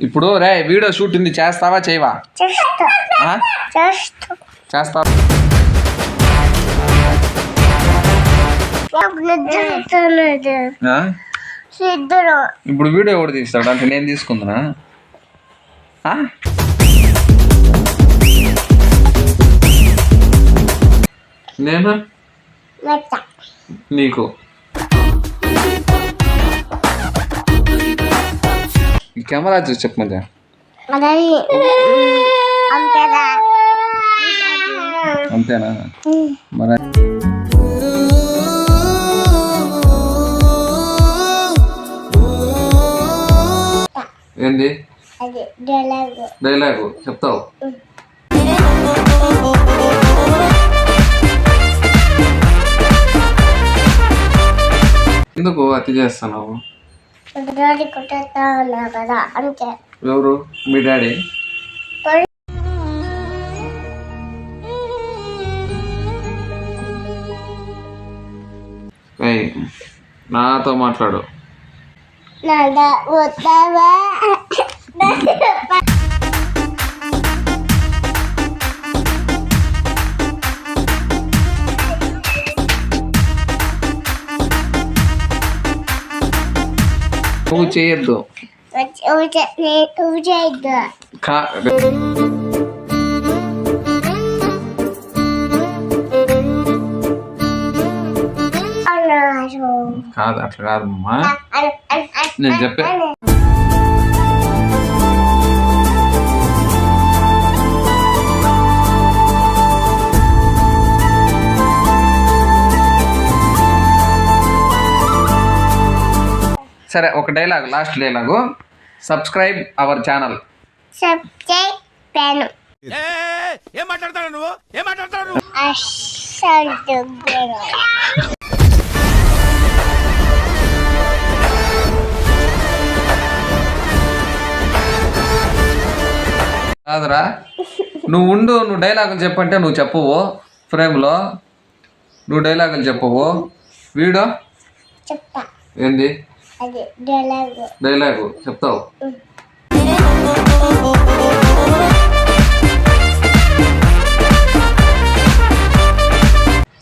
ఇప్పుడు రే video shoot ఉంది, చేస్తావా చేయవా? చేస్తావా? ఇప్పుడు వీడియో ఎవడు తీస్తాడు అంటే నేను తీసుకుందా? నేను నీకు కెమెరా చూసి చెప్పమంటే అంతేనా? మరి ఏంది డైలాగు చెప్తావు? ఎందుకు అతి చేస్తున్నావు? ఎవరు మీ డాడీ? నాతో మాట్లాడు. నువ్వు చేయొద్దు. కాదు అట్లా కాదమ్మా, నేను చెప్పే సరే. ఒక dialogue, last dialogue. Subscribe our channel. ఏం మాట్లాడతాడు నువ్వు? ఏం మాట్లాడతాడు? కాదురా, నువ్వు ఉండు. నువ్వు డైలాగులు చెప్పంటే నువ్వు చెప్పవు. ఫ్రేమ్లో నువ్వు డైలాగులు చెప్పవు. వీడియో ఏంది డైలాగు చెప్తావు?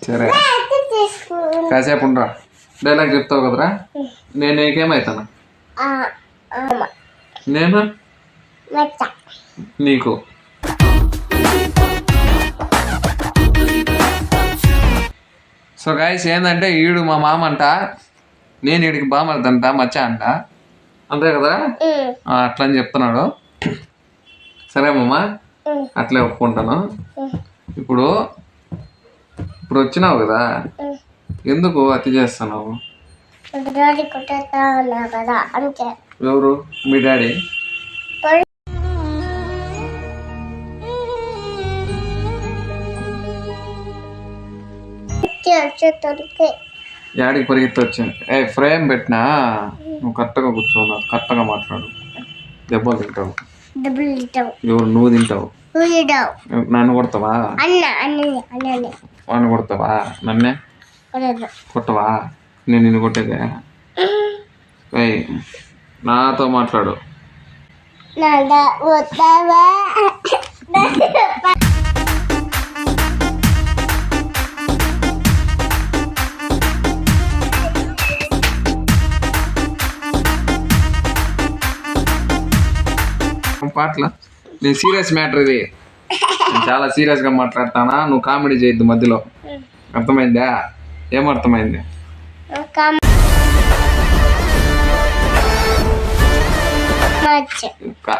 సరే కాసేపు ఉండరా, డైలాగ్ చెప్తావు కదరా. నేను నీకేమవుతాను? నేను నీకు. సో గాయస్ ఏంటంటే ఈడు మా మామ అంట, నేను వీడికి బామర్దంట, మచ్చ అంట, అంతే కదా? అట్లా అని చెప్తున్నాడు. సరే మామ, అట్లే ఒప్పుకుంటాను. ఇప్పుడు వచ్చినావు కదా, ఎందుకు అతి చేస్తున్నావు? ఎవరు మీ డాడీ? యాడికి పరిగెత్తి వచ్చాను? ఫ్రేమ్ పెట్టినా, నువ్వు కరెక్ట్గా కూర్చోను, కరెక్ట్గా మాట్లాడు. దెబ్బలు తింటావు. ఎవరు? నువ్వు తింటావు. నన్ను కొడతావా? వాడిని కొడతావా? నన్నే కొట్టవా? నేను నిన్ను కొట్టేదే? నాతో మాట్లాడు. పాటల నేను సీరియస్ మ్యాటర్ ఇది, నేను చాలా సీరియస్గా మాట్లాడతానా. నువ్వు కామెడీ చేయొద్దు మధ్యలో, అర్థమైందా? ఏమర్థమైంది?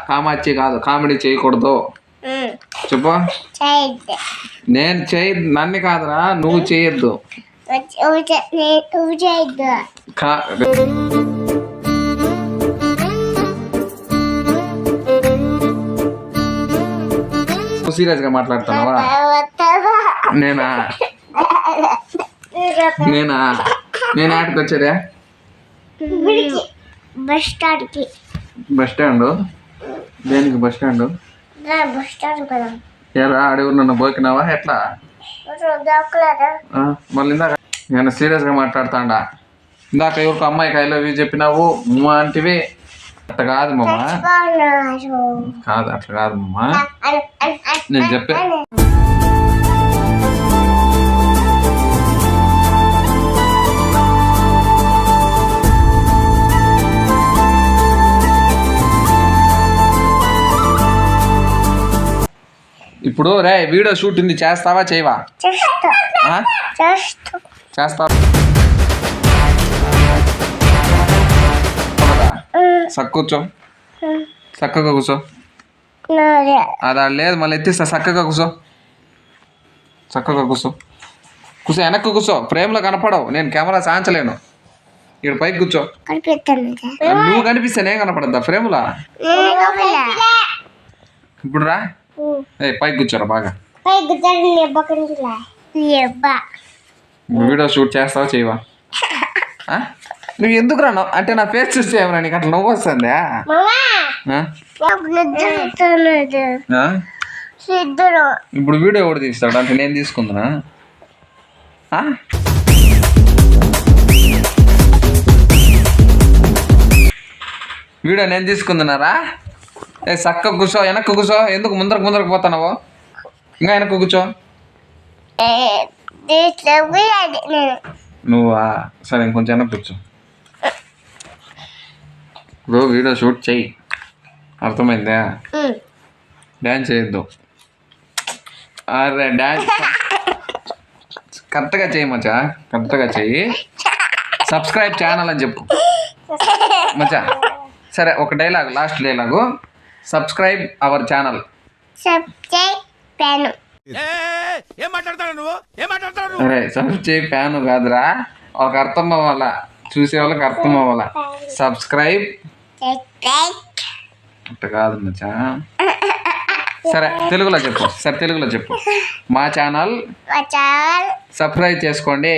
కామాచి కాదు, కామెడీ చేయకూడదు. చెప్పు. నేను నన్ను కాదురా, నువ్వు చేయొద్దు. సీరియస్గా మాట్లాడుతున్నావా? నేను ఆటకు వచ్చేదే బస్ స్టాండ్. దేనికి బస్ స్టాండ్? ఎలా అడుగు నన్ను బోకినావా ఎట్లా? మళ్ళీ ఇందాక నేను సీరియస్గా మాట్లాడుతాడా? ఇందాక ఎవరికి అమ్మాయికి ఐ లవ్ యూ చెప్పినావు అంటివి, అట్లా కాదు మామ, కాదు అట్లా కాదు మామ, నేను చెప్పే ఇప్పుడు రే వీడియో షూట్ ఉంది, చేస్తావా చేయవా? ఆ? చేస్తావా? కూర్చో, చక్కగా కూర్చో. అది లేదు, మళ్ళీ ఎత్తిస్తా. చక్కగా కూర్చో, చక్కగా కూర్చో. కూర్చో, వెనక్కి కూర్చో, ఫ్రేమ్లో కనపడవు. నేను కెమెరా సాంచలేను. ఇక్కడ పైకి కూర్చో. నువ్వు కనిపిస్తే నేను కనపడద్దా ఫ్రేమ్లా? ఇప్పుడు రా, పైకి కూర్చోరా బాగా. వీడియో షూట్ చేస్తావా చేయవా? నువ్వు ఎందుకు రా అంటే నా ఫేస్ చూస్తే ఏమన్నా నీకు అట్లా నవ్వు వస్తుందా? ఇప్పుడు వీడియో ఎవడు తీస్తాడు అంటే నేను తీసుకుందా? వీడియో నేను తీసుకుంటున్నారా? చక్క కూర్చో, వెనక్కి కూర్చో. ఎందుకు ముందరకు పోతున్నావు? ఇంకా వెనక్కి కూర్చో. నువ్వా? సరే ఇంకొంచెం వెనక్కి కూర్చో. ఇప్పుడు వీడియో షూట్ చెయ్యి, అర్థమైందా? డ్యాన్స్ చేయొద్దు. అరే డ్యాన్స్ కరెక్ట్గా చెయ్యి మచ్చా, కరెక్ట్గా చెయ్యి. సబ్స్క్రైబ్ ఛానల్ అని చెప్పు మచ్చా. సరే ఒక dialogue, last dialogue. Subscribe our channel. అరే సబ్స్క్రైబ్ ఫ్యాను కాదురా, ఒక అర్థం అవ్వాలా, చూసే వాళ్ళకి అర్థం అవ్వాలా. సబ్స్క్రైబ్ అట్ట కాదు మచ్చా. సరే తెలుగులో చెప్పు, సరే తెలుగులో చెప్పు. మా ఛానల్ సబ్స్క్రైబ్ చేసుకోండి.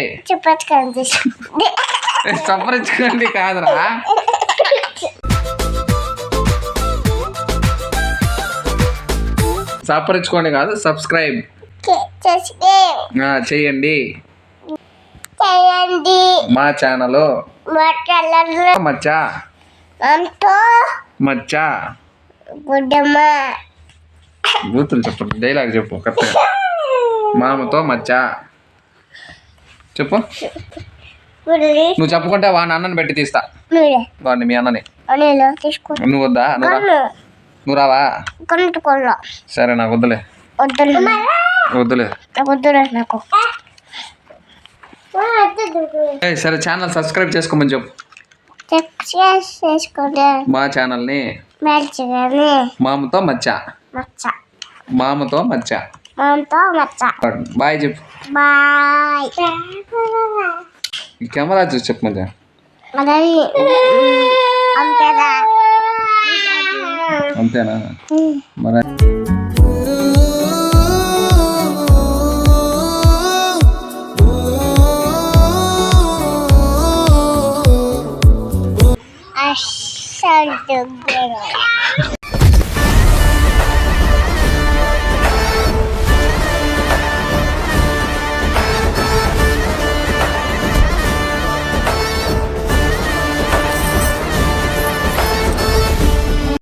సబ్స్క్రైబ్ కాదురా, సపరించుకోండి కాదు, సబ్స్క్రైబ్ చేయండి. మా ఛానల్ మచ్చా మచ్చా బూతులు చెప్పండి, డైలాగ్ చెప్పు కరెక్ట్గా. మామతో మచ్చా చెప్పు. నువ్వు చెప్పుకుంటే వాడిని అన్నని పెట్టి తీస్తా, వాడిని మీ అన్నని. నువ్వు వద్దా? నువ్వు రావా? సరే నాకు వద్దులే, వద్దులే. సరే ఛానల్ సబ్స్క్రైబ్ చేసుకోమని చెప్పు. మా ఛానల్ని మామతో మచ్చా, మామతో మచ్చా. బాయ్ చెప్పు. కెమెరా చూసి చెప్పు మచ్చా. అంతేనా మరి? అస్సలు